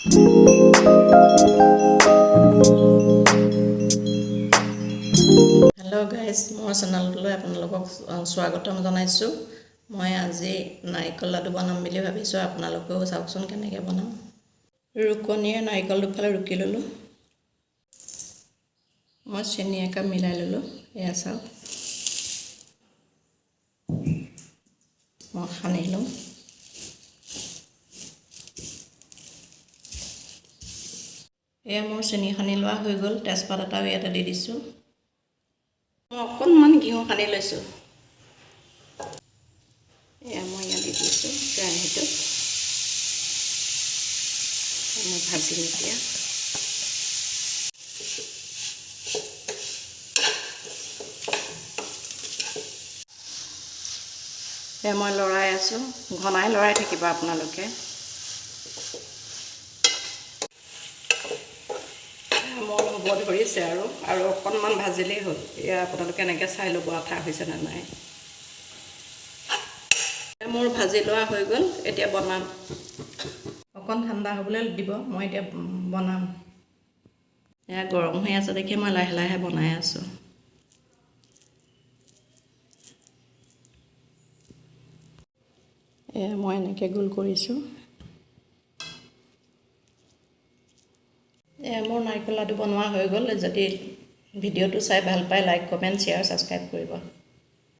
hello guys मोर चेनेलলৈ আপোনালোকক স্বাগতম জনাইছো মই আজি নাৰিকল লাডু বনাম বুলি ভাবিছো আপোনালোকেও চাওকচোন কেনেকৈ বনাম ৰুকনিয়ে নাৰিকল দুফালে ৰুকি ললো মই চেনি একাপ মিলাই ললো এয়া চাওক মই সানি লম এয়া মোৰ চেনি সানি লোৱা হৈ গল তেজপাত এটা ইয়াতে দি দিছো অকণমান ঘিউ সানি লৈছো এয়া মই ইয়াত দি দিছো কেৰাহীটোত মই ভাজিম এতিয়া এয়া মই লৰাই আছো ঘনাই লৰাই থাকিব আপোনালোকে মোৰ হ'ব ধৰিছে আৰু অকণমান ভাজিলেই হ'ল এয়া আপোনালোকে এনেকৈ চাই ল'ব আঠা হৈছে নে নাই মোৰ ভাজি লোৱা হৈ গ'ল এতিয়া বনাম অকণ ঠাণ্ডা হ'বলৈ দিব মই এতিয়া বনাম এয়া গৰম হৈ আছে দেখি মই লাহে লাহে বনাই আছোঁ এয়া মই এনেকৈ গোল কৰিছোঁ মোৰ নাৰিকল লাডু বনোৱা হৈ গ'ল যদি ভিডিঅ'টো চাই ভাল পায় লাইক কমেণ্ট শ্বেয়াৰ ছাবস্ক্ৰাইব কৰিব